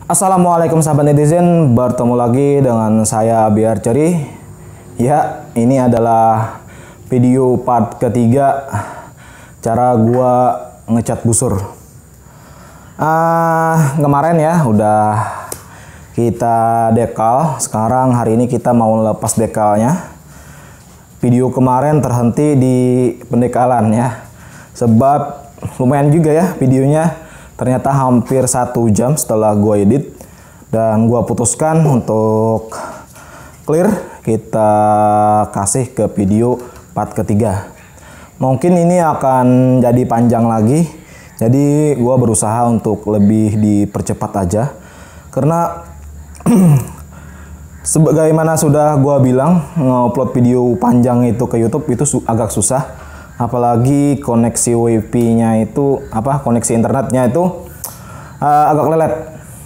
Assalamualaikum sahabat netizen, bertemu lagi dengan saya Biar Ceri. Ya, ini adalah video part ketiga cara gua ngecat busur. Kemarin ya udah kita dekal, sekarang hari ini kita mau lepas dekalnya. Video kemarin terhenti di pendekalan ya, sebab lumayan juga ya videonya. Ternyata hampir 1 jam setelah gue edit, dan gue putuskan untuk clear, kita kasih ke video part ketiga. Mungkin ini akan jadi panjang lagi, jadi gue berusaha untuk lebih dipercepat aja, karena sebagaimana sudah gue bilang, nge-upload video panjang itu ke YouTube itu agak susah. Apalagi koneksi wifi-nya itu koneksi internetnya itu agak lelet.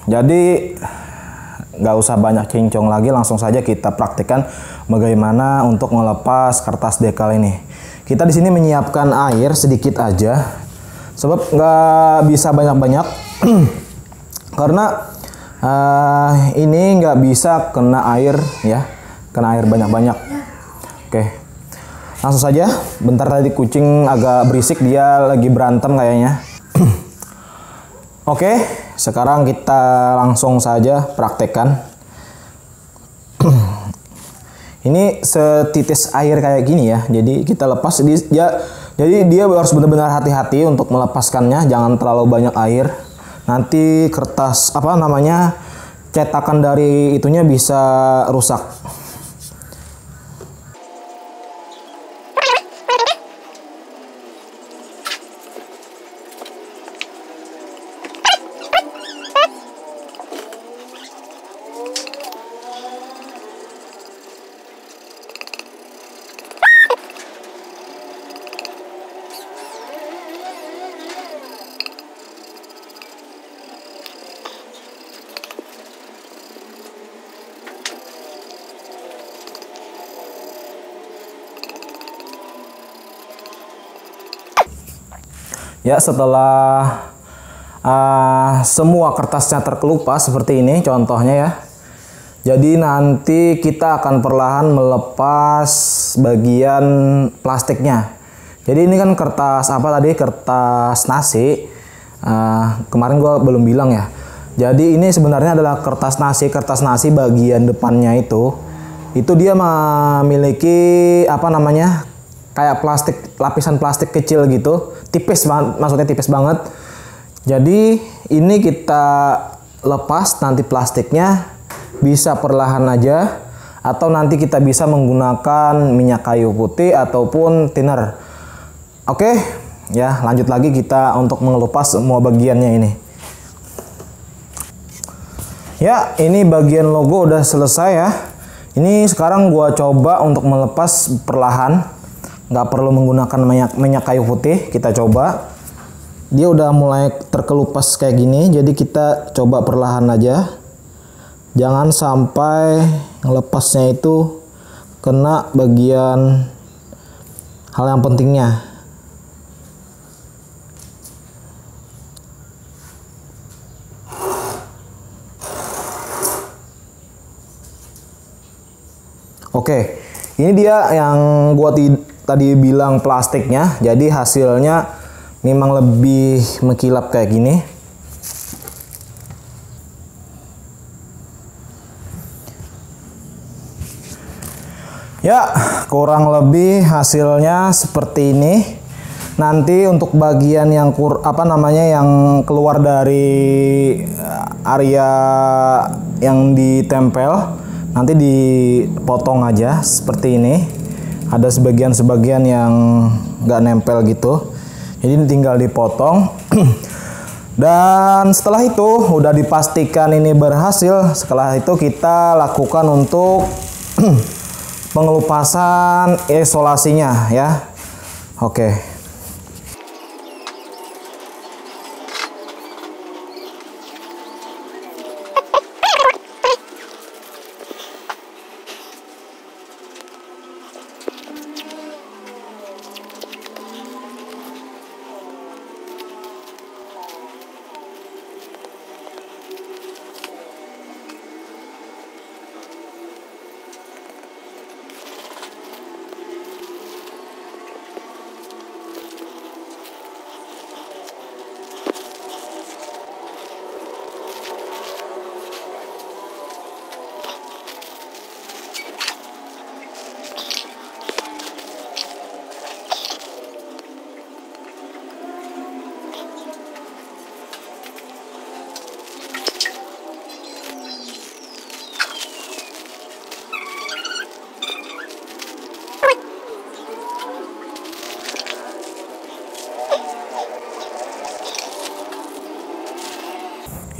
Jadi nggak usah banyak cincong lagi, langsung saja kita praktikkan bagaimana untuk melepas kertas dekal ini. Kita di sini menyiapkan air sedikit aja, sebab nggak bisa banyak-banyak karena ini nggak bisa kena air ya, kena air banyak-banyak. Oke. Langsung saja, bentar tadi kucing agak berisik, dia lagi berantem kayaknya. Oke, sekarang kita langsung saja praktekkan. Ini setitis air kayak gini ya, jadi kita lepas. Jadi dia harus benar-benar hati-hati untuk melepaskannya, jangan terlalu banyak air. Nanti kertas cetakan dari itunya bisa rusak. Ya, setelah semua kertasnya terkelupas seperti ini contohnya ya. Jadi nanti kita akan perlahan melepas bagian plastiknya. Jadi ini kan kertas kertas nasi. Kemarin gua belum bilang ya. Jadi ini sebenarnya adalah kertas nasi bagian depannya itu dia memiliki kayak lapisan plastik kecil gitu, tipis banget, maksudnya tipis banget. Jadi ini kita lepas nanti plastiknya, bisa perlahan aja, atau nanti kita bisa menggunakan minyak kayu putih ataupun thinner. Oke, ya lanjut lagi kita untuk mengelupas semua bagiannya ini. Ya, ini bagian logo udah selesai ya. Ini sekarang gua coba untuk melepas perlahan. Nggak perlu menggunakan minyak kayu putih, kita coba. Dia udah mulai terkelupas kayak gini, jadi kita coba perlahan aja. Jangan sampai ngelepasnya itu kena bagian hal yang pentingnya. Oke, ini dia yang gua tadi bilang plastiknya, jadi hasilnya memang lebih mengkilap kayak gini. Ya, kurang lebih hasilnya seperti ini. Nanti untuk bagian yang yang keluar dari area yang ditempel, nanti dipotong aja seperti ini. Ada sebagian yang nggak nempel gitu, jadi tinggal dipotong. Dan setelah itu udah dipastikan ini berhasil, setelah itu kita lakukan untuk pengelupasan isolasinya ya. Oke.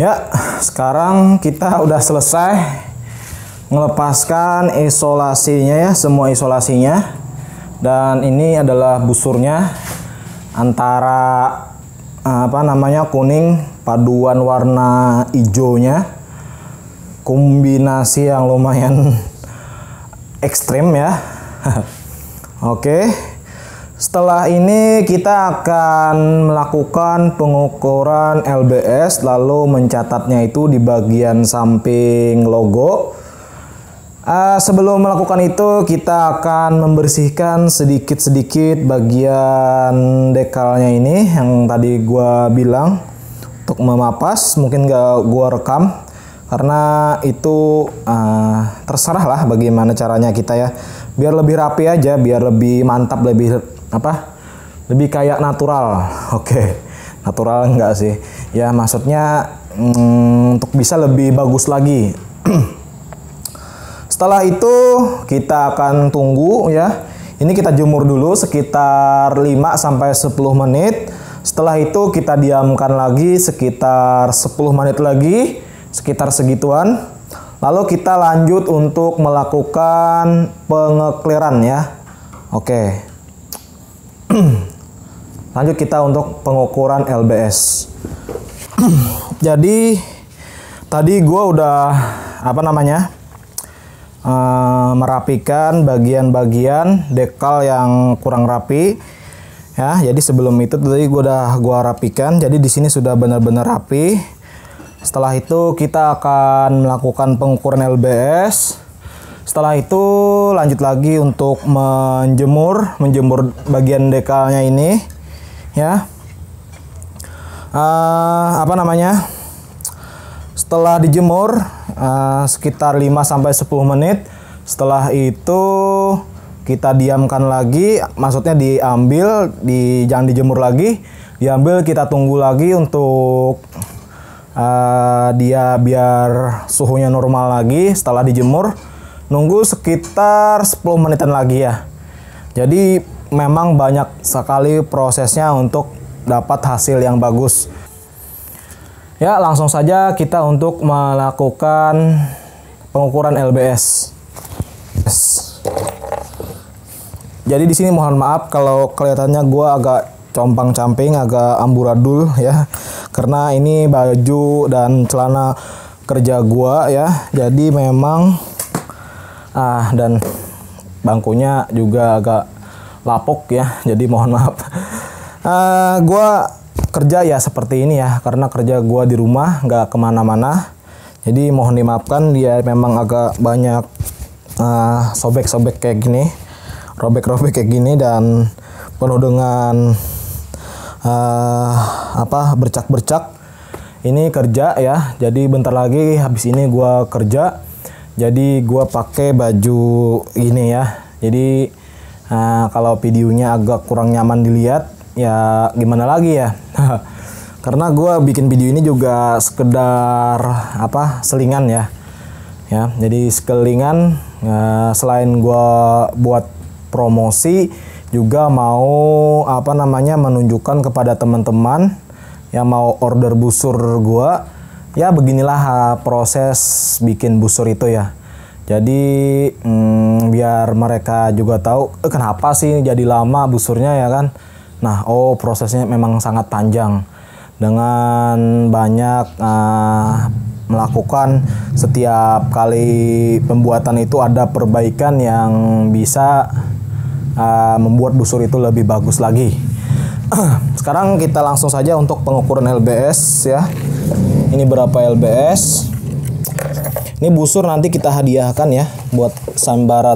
Ya, sekarang kita udah selesai melepaskan isolasinya ya, semua isolasinya. Dan ini adalah busurnya antara kuning paduan warna hijaunya, kombinasi yang lumayan ekstrim ya. Oke, setelah ini kita akan melakukan pengukuran LBS, lalu mencatatnya itu di bagian samping logo. Sebelum melakukan itu, kita akan membersihkan sedikit-sedikit bagian dekalnya ini yang tadi gua bilang untuk memapas. Mungkin gak gua rekam karena itu terserah lah bagaimana caranya kita ya, biar lebih rapi aja, biar lebih mantap, lebih lebih kayak natural. Oke, natural enggak sih ya, maksudnya untuk bisa lebih bagus lagi. Setelah itu kita akan tunggu ya. Ini kita jemur dulu sekitar 5-10 menit. Setelah itu kita diamkan lagi sekitar 10 menit lagi, sekitar segituan. Lalu kita lanjut untuk melakukan pengekliran ya. Oke. Lanjut kita untuk pengukuran LBS. Jadi tadi gua udah merapikan bagian-bagian dekal yang kurang rapi ya. Jadi sebelum itu tadi gua rapikan. Jadi di sini sudah benar-benar rapi. Setelah itu kita akan melakukan pengukuran LBS. Setelah itu lanjut lagi untuk menjemur bagian dekalnya ini ya. Setelah dijemur sekitar 5-10 menit, setelah itu kita diamkan lagi, maksudnya diambil, jangan dijemur lagi, diambil, kita tunggu lagi untuk dia biar suhunya normal lagi. Setelah dijemur, nunggu sekitar 10 menitan lagi ya. Jadi memang banyak sekali prosesnya untuk dapat hasil yang bagus. Ya, langsung saja kita untuk melakukan pengukuran LBS. Jadi di sini mohon maaf kalau kelihatannya gua agak compang-camping, agak amburadul ya, karena ini baju dan celana kerja gua ya. Jadi memang dan bangkunya juga agak lapuk ya. Jadi mohon maaf. Gua kerja ya seperti ini ya, karena kerja gua di rumah, nggak kemana-mana. Jadi mohon dimaafkan, dia memang agak banyak sobek-sobek kayak gini, robek-robek kayak gini, dan penuh dengan bercak-bercak. Ini kerja ya, jadi bentar lagi habis ini gua kerja. Jadi gua pakai baju ini ya. Jadi kalau videonya agak kurang nyaman dilihat, ya gimana lagi ya. Karena gue bikin video ini juga sekedar selingan ya. Jadi selingan, selain gue buat promosi, juga mau menunjukkan kepada teman-teman yang mau order busur gue, ya beginilah proses bikin busur itu ya. Jadi biar mereka juga tahu kenapa sih jadi lama busurnya ya kan. Nah, prosesnya memang sangat panjang, dengan banyak melakukan setiap kali pembuatan itu ada perbaikan yang bisa membuat busur itu lebih bagus lagi. Sekarang kita langsung saja untuk pengukuran LBS ya. Ini berapa LBS? Ini busur nanti kita hadiahkan ya buat Sambara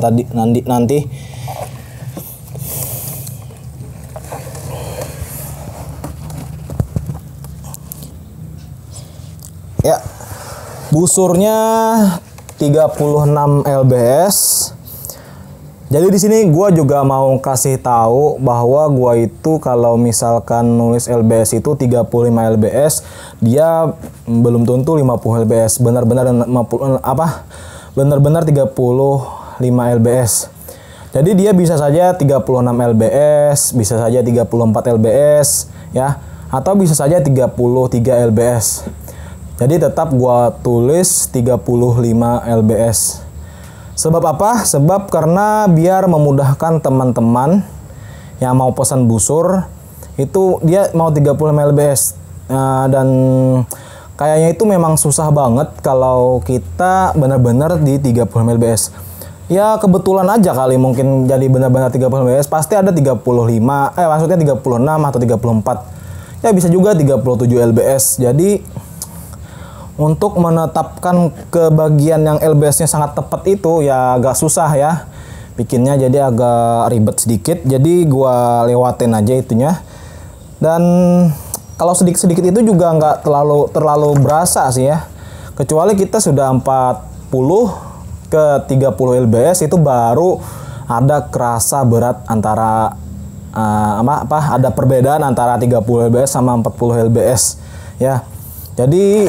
nanti. Ya, busurnya 36 LBS. Jadi di sini gue juga mau kasih tahu bahwa gue itu kalau misalkan nulis LBS itu 35 LBS, dia belum tentu 50 LBS. Benar-benar 35 LBS. Jadi dia bisa saja 36 LBS, bisa saja 34 LBS ya, atau bisa saja 33 LBS. Jadi tetap gua tulis 35 lbs. Sebab apa? Sebab karena biar memudahkan teman-teman yang mau pesan busur, itu dia mau 35 lbs. Dan kayaknya itu memang susah banget kalau kita benar-benar di 35 lbs. Ya kebetulan aja kali mungkin jadi benar-benar 35 lbs, pasti ada 35, maksudnya 36 atau 34. Ya bisa juga 37 lbs. Jadi untuk menetapkan kebagian yang lbs-nya sangat tepat itu ya agak susah ya bikinnya, jadi agak ribet sedikit. Jadi gua lewatin aja itunya. Dan kalau sedikit-sedikit itu juga nggak terlalu berasa sih ya. Kecuali kita sudah 40 ke 30 lbs itu baru ada kerasa berat antara ada perbedaan antara 30 lbs sama 40 lbs ya. Jadi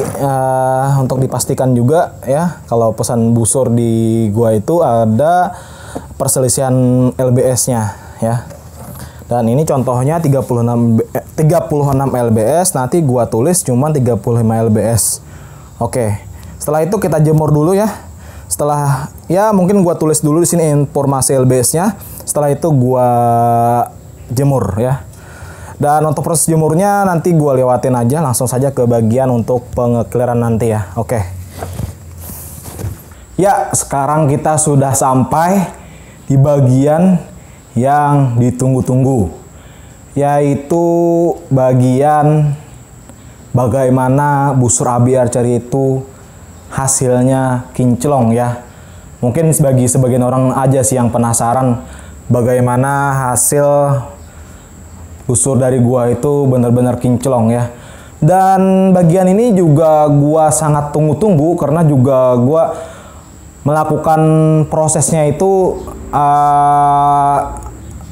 untuk dipastikan juga ya, kalau pesan busur di gua itu ada perselisihan lbs-nya ya. Dan ini contohnya 36 lbs, nanti gua tulis cuma 35 lbs. Oke. Setelah itu kita jemur dulu ya. Setelah ya mungkin gua tulis dulu di sini informasi lbs-nya. Setelah itu gua jemur ya. Dan untuk proses jemurnya nanti gue lewatin aja, langsung saja ke bagian untuk pengekliran nanti ya. Oke. Ya, sekarang kita sudah sampai di bagian yang ditunggu-tunggu, yaitu bagian bagaimana busur AB Archery itu hasilnya kinclong ya. Mungkin bagi sebagian orang aja sih yang penasaran bagaimana hasil busur dari gua itu benar-benar kinclong ya. Dan bagian ini juga gua sangat tunggu-tunggu karena juga gua melakukan prosesnya itu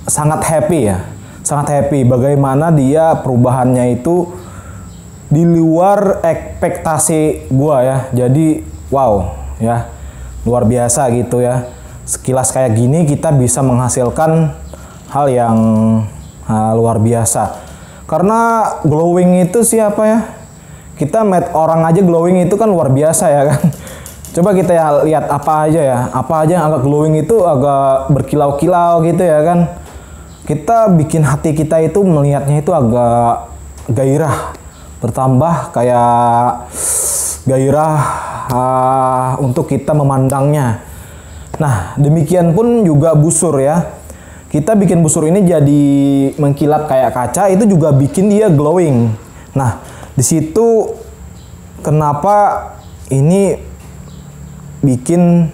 sangat happy ya. Sangat happy bagaimana dia perubahannya itu di luar ekspektasi gua ya. Jadi wow ya. Luar biasa gitu ya. Sekilas kayak gini kita bisa menghasilkan hal yang luar biasa. Karena glowing itu siapa ya? Kita made orang aja glowing itu kan luar biasa ya kan. Coba kita ya lihat apa aja ya. Apa aja yang agak glowing itu agak berkilau-kilau gitu ya kan. Kita bikin hati kita itu melihatnya itu agak gairah. Bertambah kayak gairah untuk kita memandangnya. Nah, demikian pun juga busur ya. Kita bikin busur ini jadi mengkilap kayak kaca, itu juga bikin dia glowing. Nah, di situ kenapa ini bikin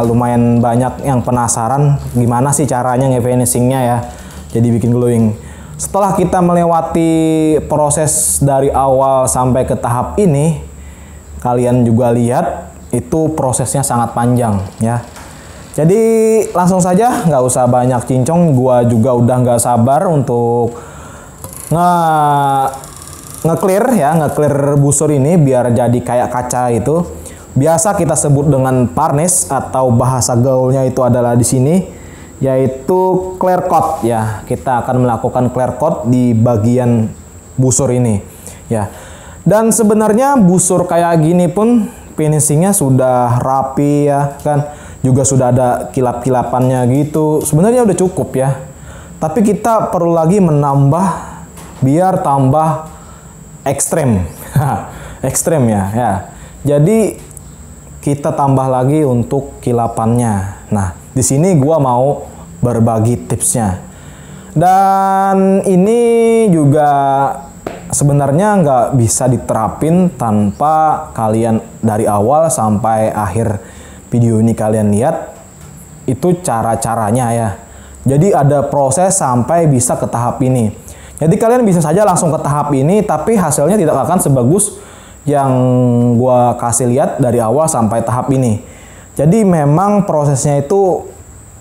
lumayan banyak yang penasaran gimana sih caranya nge-finishingnya ya. Jadi bikin glowing. Setelah kita melewati proses dari awal sampai ke tahap ini, kalian juga lihat itu prosesnya sangat panjang ya. Jadi langsung saja, nggak usah banyak cincong, gua juga udah nggak sabar untuk nge-clear busur ini biar jadi kayak kaca itu. Biasa kita sebut dengan varnish atau bahasa gaulnya itu adalah di sini, yaitu clear coat ya. Kita akan melakukan clear coat di bagian busur ini ya. Dan sebenarnya busur kayak gini pun finishingnya sudah rapi ya kan. Juga sudah ada kilap-kilapannya gitu. Sebenarnya udah cukup ya. Tapi kita perlu lagi menambah biar tambah ekstrem. Ekstrem ya. Jadi kita tambah lagi untuk kilapannya. Nah, di sini gua mau berbagi tipsnya. Dan ini juga sebenarnya nggak bisa diterapin tanpa kalian dari awal sampai akhir video ini kalian lihat itu cara-caranya ya. Jadi ada proses sampai bisa ke tahap ini. Jadi kalian bisa saja langsung ke tahap ini, tapi hasilnya tidak akan sebagus yang gua kasih lihat dari awal sampai tahap ini. Jadi memang prosesnya itu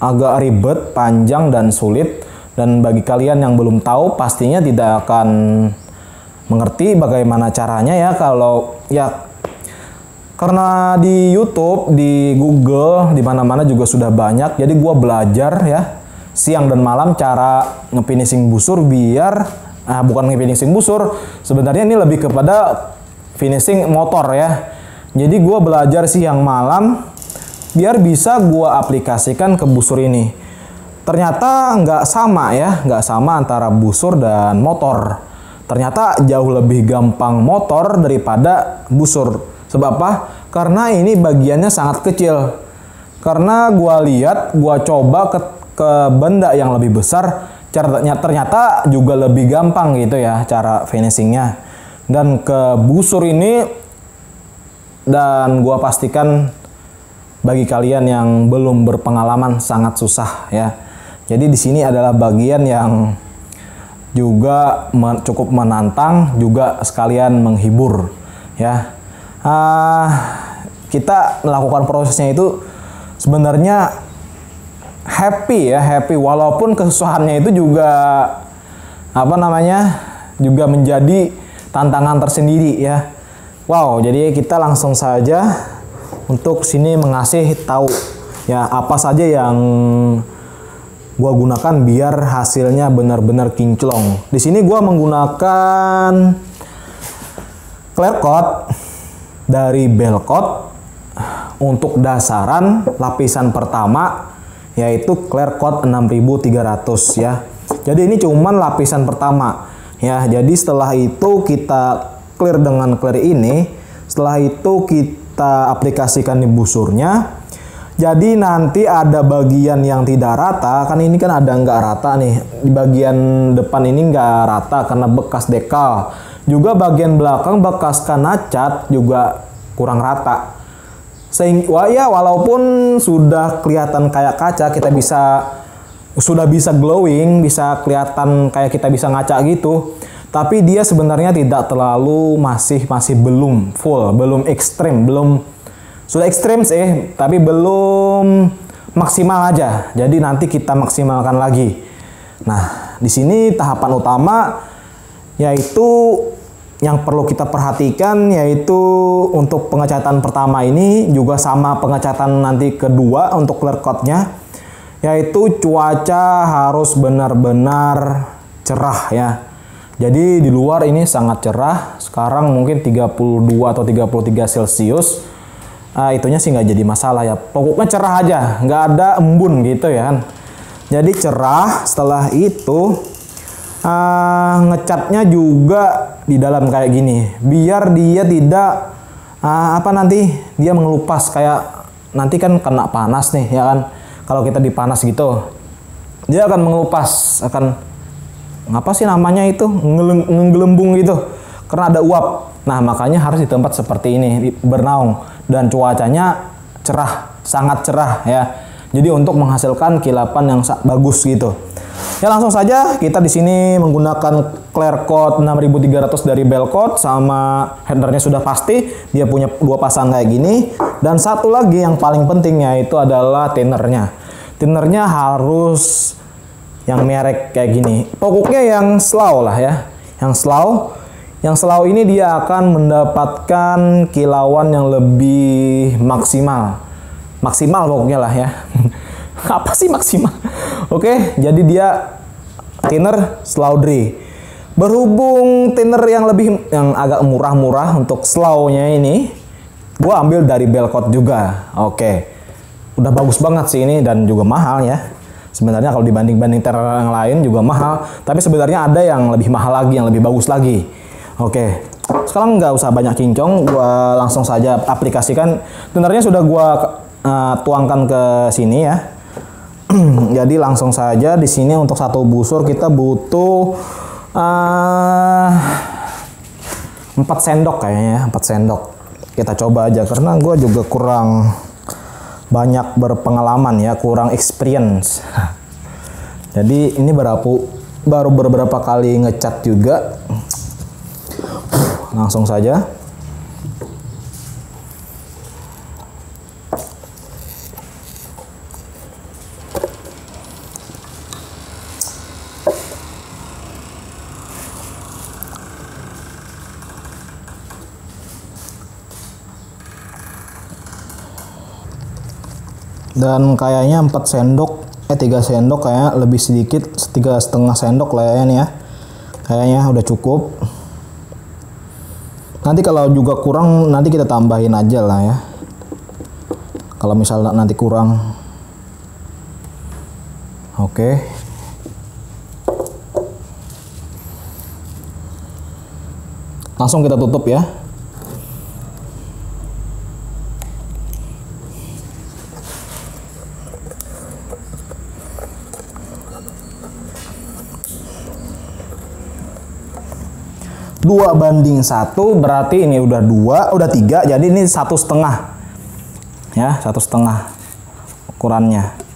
agak ribet, panjang dan sulit. Dan bagi kalian yang belum tahu pastinya tidak akan mengerti bagaimana caranya ya, kalau ya karena di YouTube, di Google, di mana-mana juga sudah banyak. Jadi gua belajar ya siang dan malam cara nge-finishing busur biar bukan nge-finishing busur, sebenarnya ini lebih kepada finishing motor ya. Jadi gue belajar siang malam biar bisa gue aplikasikan ke busur ini. Ternyata nggak sama ya, nggak sama antara busur dan motor. Ternyata jauh lebih gampang motor daripada busur. Sebab apa? Karena ini bagiannya sangat kecil. Karena gue lihat, gue coba ke benda yang lebih besar, ternyata juga lebih gampang gitu ya cara finishingnya. Dan ke busur ini, dan gue pastikan bagi kalian yang belum berpengalaman sangat susah ya. Jadi di sini adalah bagian yang juga cukup menantang, juga sekalian menghibur ya. Kita melakukan prosesnya itu sebenarnya happy ya, happy walaupun kesusahannya itu juga juga menjadi tantangan tersendiri ya. Wow, jadi kita langsung saja untuk sini mengasih tahu ya apa saja yang gua gunakan biar hasilnya benar-benar kinclong. Di sini gua menggunakan clear coat dari Belcoat untuk dasaran lapisan pertama, yaitu clear coat 6300 ya. Jadi ini cuman lapisan pertama ya. Jadi setelah itu kita clear dengan clear ini, setelah itu kita aplikasikan di busurnya. Jadi nanti ada bagian yang tidak rata, kan ini kan ada nggak rata nih, di bagian depan ini nggak rata karena bekas dekal, juga bagian belakang bekas kena cat juga kurang rata. Sehingga ya walaupun sudah kelihatan kayak kaca, kita sudah bisa glowing, bisa kelihatan kayak kita bisa ngaca gitu, tapi dia sebenarnya tidak terlalu masih belum full, belum ekstrim, sudah ekstrim sih, tapi belum maksimal aja. Jadi nanti kita maksimalkan lagi. Nah, di sini tahapan utama yaitu yang perlu kita perhatikan, yaitu untuk pengecatan pertama ini juga sama pengecatan nanti kedua untuk clear coatnya, yaitu cuaca harus benar-benar cerah ya. Jadi di luar ini sangat cerah, sekarang mungkin 32 atau 33 Celcius. Itunya sih nggak jadi masalah ya, pokoknya cerah aja, nggak ada embun gitu ya kan. Jadi cerah. Setelah itu ngecatnya juga di dalam kayak gini, biar dia tidak nanti dia mengelupas, kayak nanti kan kena panas nih ya kan. Kalau kita dipanas gitu, dia akan mengelupas, akan apa sih namanya itu, ngegelembung gitu karena ada uap. Nah, makanya harus di tempat seperti ini bernaung dan cuacanya cerah, sangat cerah ya. Jadi untuk menghasilkan kilapan yang bagus gitu. Ya langsung saja kita di sini menggunakan clear coat 6300 dari Belcoat, sama headernya sudah pasti dia punya dua pasang kayak gini, dan satu lagi yang paling penting yaitu adalah thinnernya. Thinnernya harus yang merek kayak gini. Pokoknya yang slow lah ya. Yang slow ini dia akan mendapatkan kilauan yang lebih maksimal. Maksimal pokoknya lah ya. Apa sih maksimal? Oke, jadi dia thinner slow dry. Berhubung thinner yang agak murah-murah untuk slow-nya ini, gua ambil dari Belcoat juga. Oke. Udah bagus banget sih ini dan juga mahal ya. Sebenarnya kalau dibanding thinner yang lain juga mahal, tapi sebenarnya ada yang lebih mahal lagi, yang lebih bagus lagi. Oke, sekarang nggak usah banyak kincong, gua langsung saja aplikasikan. Thinnernya sudah gua tuangkan ke sini ya. Jadi langsung saja di sini untuk satu busur kita butuh 4 sendok kayaknya, 4 sendok. Kita coba aja karena gua juga kurang banyak berpengalaman ya, kurang experience. Jadi ini baru beberapa kali ngecat juga. Langsung saja. Dan kayaknya 4 sendok, 3 sendok kayak lebih sedikit, 3,5 sendok lah ya ini ya. Kayaknya udah cukup. Nanti kalau juga kurang nanti kita tambahin aja lah ya. Kalau misalnya nanti kurang. Oke. Langsung kita tutup ya. Dua banding 1 berarti ini udah 2, udah 3, jadi ini 1,5 ya, 1,5 ukurannya.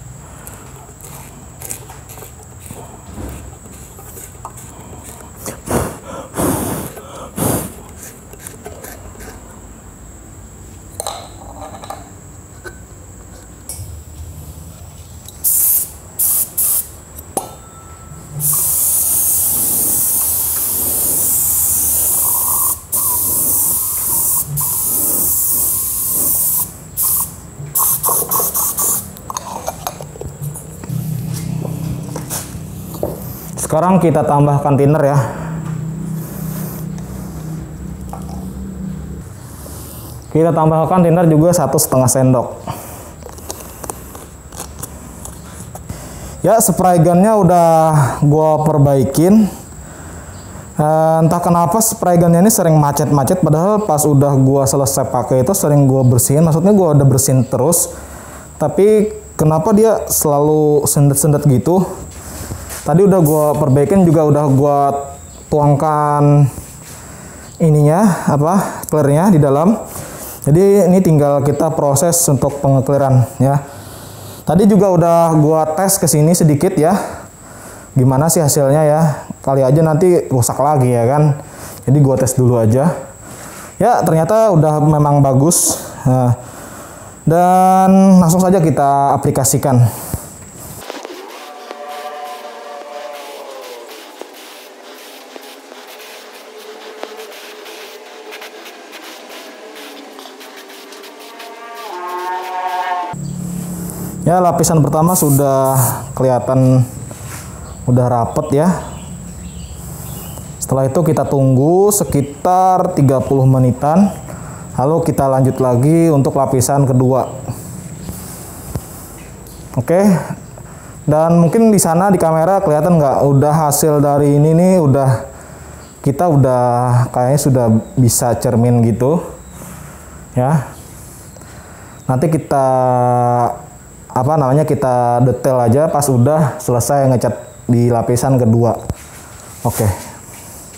Sekarang kita tambahkan thinner ya. Kita tambahkan thinner juga 1,5 sendok. Ya, spray gunnya udah gua perbaikin. Entah kenapa spray gunnya ini sering macet-macet, padahal pas udah gua selesai pakai itu sering gua bersihin. Maksudnya gua udah bersihin terus, tapi kenapa dia selalu sendet-sendet gitu. Tadi udah gue perbaikin, juga udah gue tuangkan ininya, clearnya di dalam. Jadi ini tinggal kita proses untuk pengekliran ya. Tadi juga udah gue tes ke sini sedikit ya. Gimana sih hasilnya ya? Kali aja nanti rusak lagi ya kan. Jadi gue tes dulu aja. Ya ternyata udah memang bagus. Nah, dan langsung saja kita aplikasikan. Ya, lapisan pertama sudah kelihatan udah rapet ya. Setelah itu kita tunggu sekitar 30 menitan. Lalu kita lanjut lagi untuk lapisan kedua. Oke. Dan mungkin di sana di kamera kelihatan nggak, udah hasil dari ini nih, kita udah kayaknya sudah bisa cermin gitu. Ya. Nanti kita kita detail aja pas udah selesai ngecat di lapisan kedua. Oke.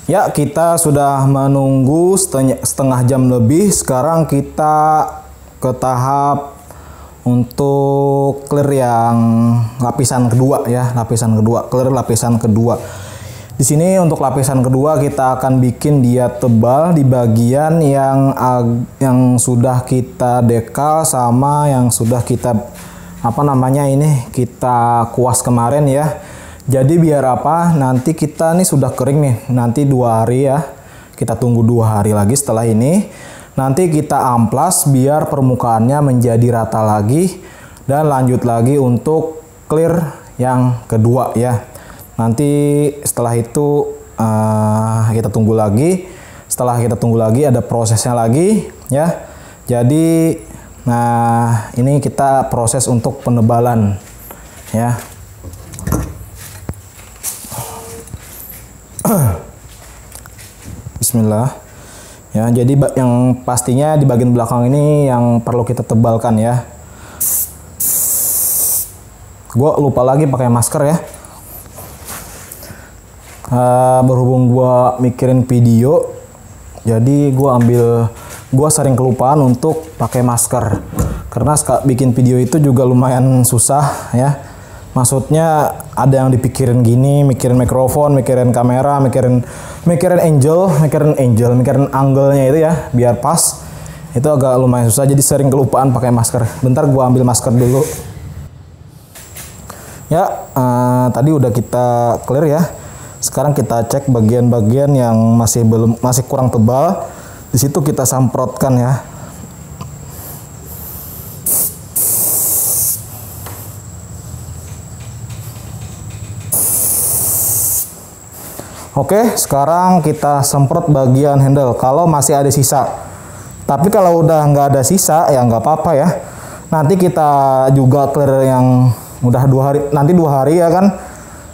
Ya, kita sudah menunggu setengah jam lebih. Sekarang kita ke tahap untuk clear yang lapisan kedua ya, clear lapisan kedua. Di sini untuk lapisan kedua kita akan bikin dia tebal di bagian yang sudah kita dekal sama yang sudah kita kita kuas kemarin ya. Jadi biar nanti kita nih sudah kering nih, nanti 2 hari ya, kita tunggu 2 hari lagi setelah ini, nanti kita amplas biar permukaannya menjadi rata lagi, dan lanjut lagi untuk clear yang kedua ya. Nanti setelah itu kita tunggu lagi, ada prosesnya lagi ya. Jadi nah, ini kita proses untuk penebalan ya. Bismillah. Ya, jadi yang pastinya di bagian belakang ini yang perlu kita tebalkan ya. Gue lupa lagi pakai masker ya. Berhubung gue mikirin video, jadi gue sering kelupaan untuk pakai masker, karena bikin video itu juga lumayan susah ya. Maksudnya ada yang dipikirin gini, mikirin mikrofon, mikirin kamera, mikirin angle-nya itu ya biar pas. Itu agak lumayan susah, jadi sering kelupaan pakai masker. Bentar gue ambil masker dulu. Ya, tadi udah kita clear ya. Sekarang kita cek bagian-bagian yang masih kurang tebal. Di situ kita semprotkan ya. Oke, sekarang kita semprot bagian handle kalau masih ada sisa. Tapi kalau udah nggak ada sisa ya nggak apa-apa ya. Nanti kita juga clear yang udah 2 hari, nanti 2 hari ya kan.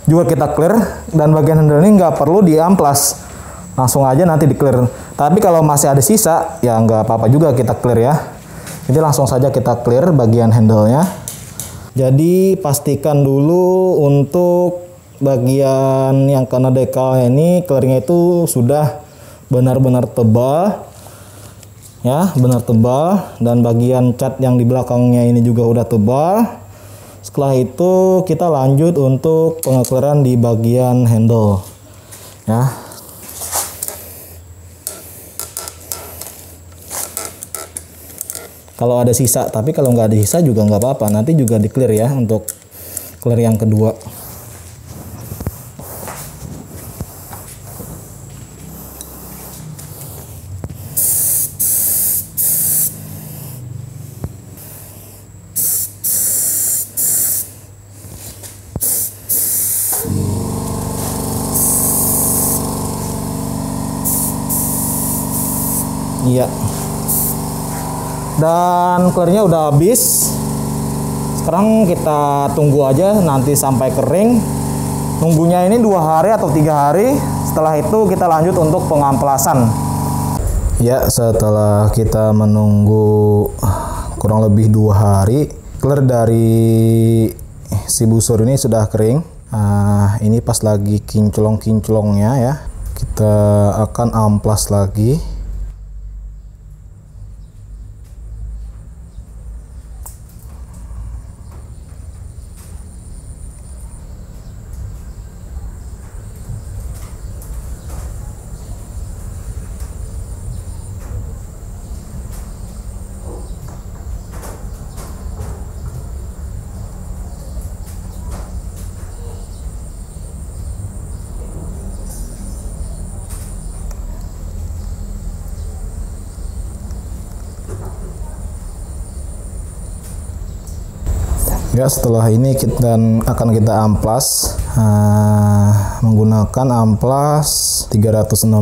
Juga kita clear, dan bagian handle ini nggak perlu diamplas. Langsung aja nanti di clear. Tapi kalau masih ada sisa ya nggak apa-apa juga kita clear ya. Jadi langsung saja kita clear bagian handle-nya. Jadi pastikan dulu untuk bagian yang kena dekal ini clearnya itu sudah benar-benar tebal ya, benar tebal, dan bagian cat yang di belakangnya ini juga udah tebal. Setelah itu kita lanjut untuk pengekleran di bagian handle ya. Kalau ada sisa, tapi kalau nggak ada sisa juga nggak apa-apa, nanti juga di clear ya untuk clear yang kedua. Iya. Dan clearnya udah habis. Sekarang kita tunggu aja nanti sampai kering. Nunggunya ini 2 hari atau 3 hari. Setelah itu kita lanjut untuk pengamplasan. Ya, setelah kita menunggu kurang lebih 2 hari, clear dari si busur ini sudah kering. Ini pas lagi kinclong-kinclongnya ya. Kita akan amplas lagi. Ya, setelah ini kita akan kita amplas menggunakan amplas 360.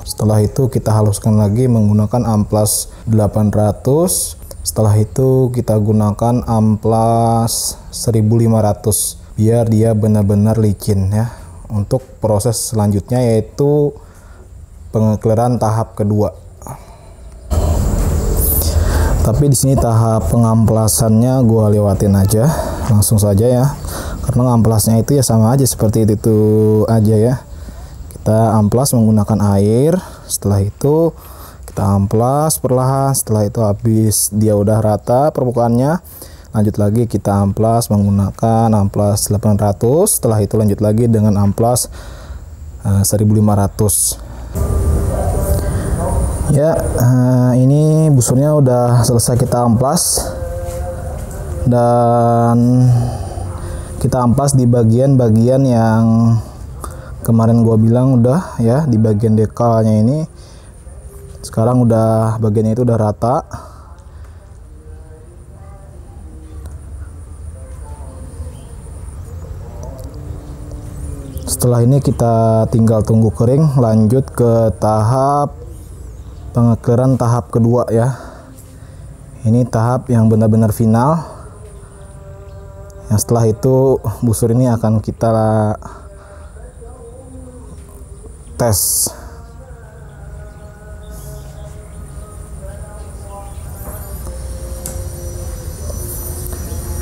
Setelah itu kita haluskan lagi menggunakan amplas 800. Setelah itu kita gunakan amplas 1500 biar dia benar-benar licin ya. Untuk proses selanjutnya yaitu pengekleran tahap kedua. Tapi di sini tahap pengamplasannya gua lewatin aja, langsung saja ya. Karena ngamplasnya itu ya sama aja seperti itu aja ya. Kita amplas menggunakan air, setelah itu kita amplas perlahan, setelah itu habis dia udah rata permukaannya, lanjut lagi kita amplas menggunakan amplas 800, setelah itu lanjut lagi dengan amplas 1500. Ya, ini busurnya udah selesai kita amplas, dan kita amplas di bagian-bagian yang kemarin gua bilang udah ya, di bagian dekalnya ini. Sekarang udah bagiannya itu udah rata. Setelah ini kita tinggal tunggu kering, lanjut ke tahap pengekleran tahap kedua ya. Ini tahap yang benar-benar final. Yang setelah itu busur ini akan kita tes.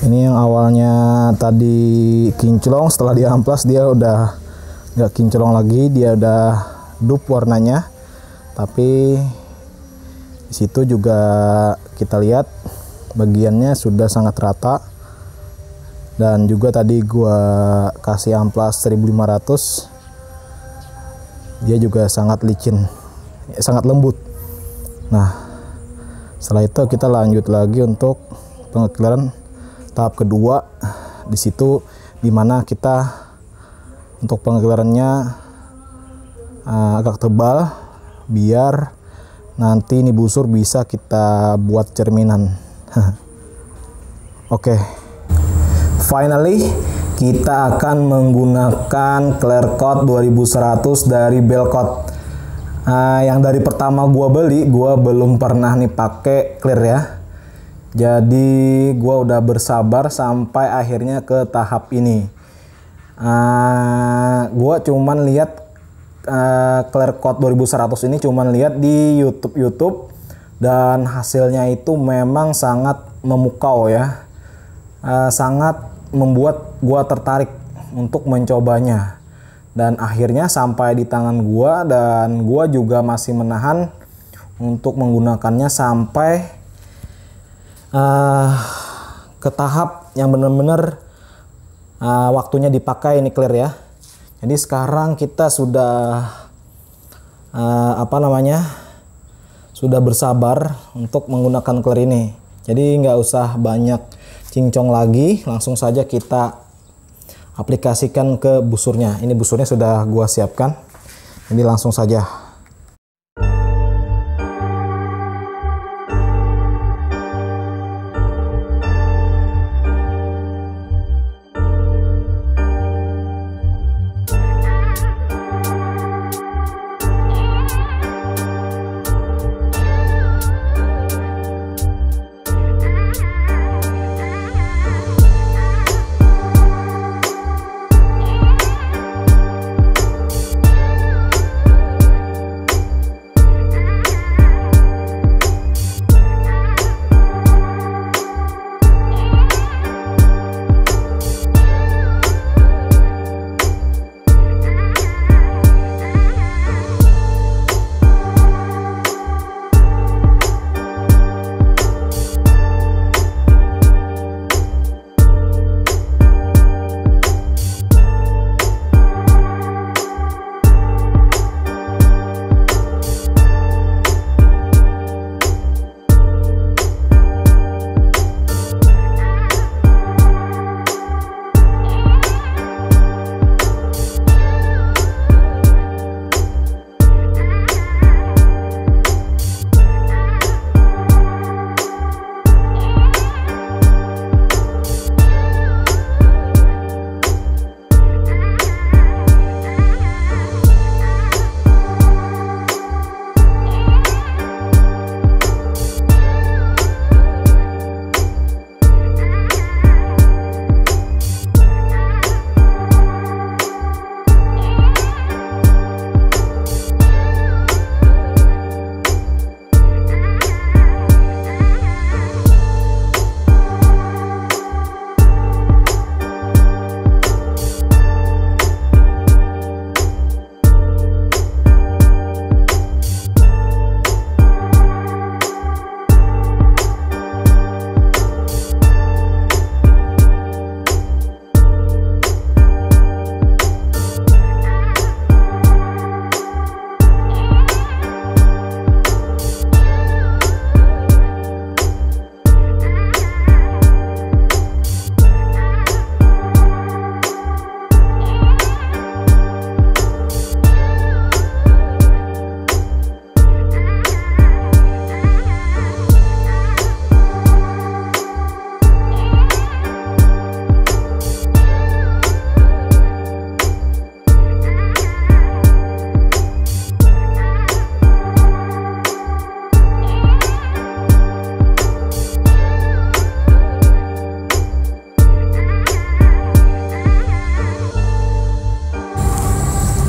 Ini yang awalnya tadi kinclong, setelah diamplas dia udah nggak kinclong lagi, dia udah dup warnanya. Tapi di situ juga kita lihat bagiannya sudah sangat rata, dan juga tadi gua kasih amplas 1500, dia juga sangat licin, sangat lembut. Nah, setelah itu kita lanjut lagi untuk pengekleran tahap kedua. Di situ dimana kita untuk pengeklerannya agak tebal, biar nanti ini busur bisa kita buat cerminan. Oke. Finally kita akan menggunakan clear coat 2100 dari Belcoat. Yang dari pertama gua beli, gua belum pernah nih pakai clear ya. Jadi gua udah bersabar sampai akhirnya ke tahap ini. Gua cuman lihat clear coat 2100 ini cuman lihat di YouTube dan hasilnya itu memang sangat memukau ya. Sangat membuat gua tertarik untuk mencobanya, dan akhirnya sampai di tangan gua, dan gua juga masih menahan untuk menggunakannya sampai ke tahap yang benar-benar waktunya dipakai ini clear ya. Jadi sekarang kita sudah sudah bersabar untuk menggunakan clear ini. Jadi nggak usah banyak cincong lagi, langsung saja kita aplikasikan ke busurnya. Ini busurnya sudah gua siapkan, jadi langsung saja.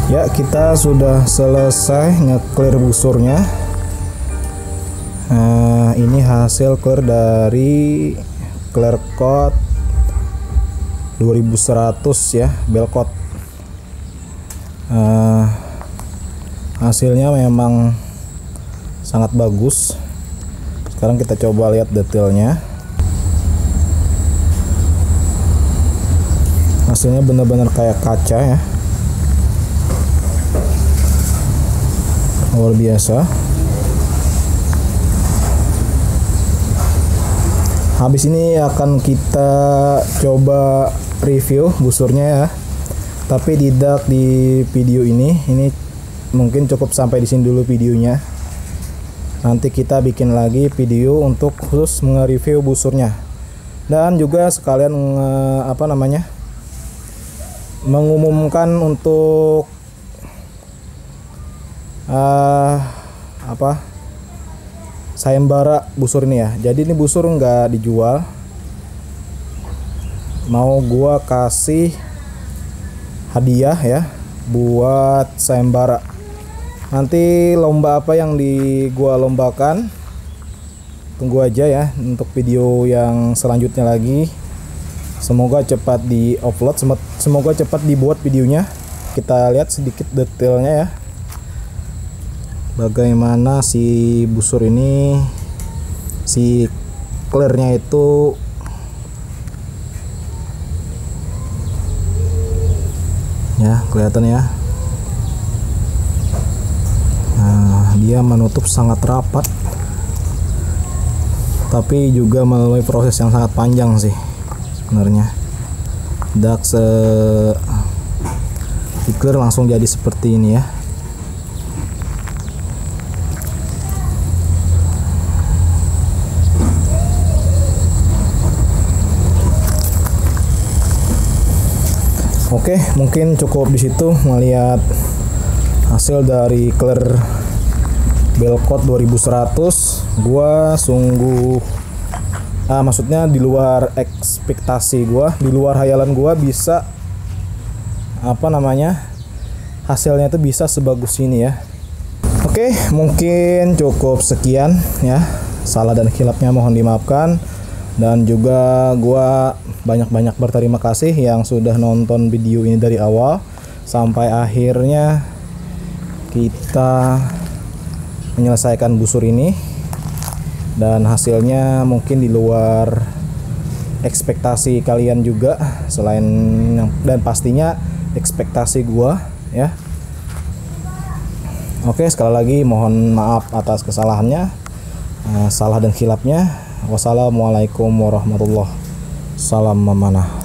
Ya, kita sudah selesai nge-clear busurnya. Nah, ini hasil clear dari clear coat 2100 ya, Belcoat. Hasilnya memang sangat bagus. Sekarang kita coba lihat detailnya. Hasilnya benar-benar kayak kaca ya, luar biasa. Habis ini akan kita coba review busurnya ya, tapi tidak di video ini. Ini mungkin cukup sampai di sini dulu videonya. Nanti kita bikin lagi video untuk khusus nge-review busurnya, dan juga sekalian mengumumkan untuk sayembara busur ini ya. Jadi ini busur nggak dijual, mau gua kasih hadiah ya buat sayembara. Nanti lomba apa yang gua lombakan, tunggu aja ya untuk video yang selanjutnya lagi. Semoga cepat di-upload, semoga cepat dibuat videonya. Kita lihat sedikit detailnya ya, bagaimana si busur ini, si clearnya itu ya, kelihatan ya. Nah, dia menutup sangat rapat, tapi juga melalui proses yang sangat panjang sih sebenarnya. Dak clear langsung jadi seperti ini ya. Oke, mungkin cukup di situ melihat hasil dari clear Belkot 2100. Gua sungguh maksudnya di luar ekspektasi gua, di luar hayalan gua bisa hasilnya itu bisa sebagus ini ya. Oke, mungkin cukup sekian ya. Salah dan khilafnya mohon dimaafkan. Dan juga gua banyak-banyak berterima kasih yang sudah nonton video ini dari awal sampai akhirnya kita menyelesaikan busur ini, dan hasilnya mungkin di luar ekspektasi kalian juga, selain dan pastinya ekspektasi gua ya. Oke, sekali lagi mohon maaf atas kesalahannya, salah dan khilafnya. Wassalamualaikum warahmatullahi wabarakatuh. Salam memanah.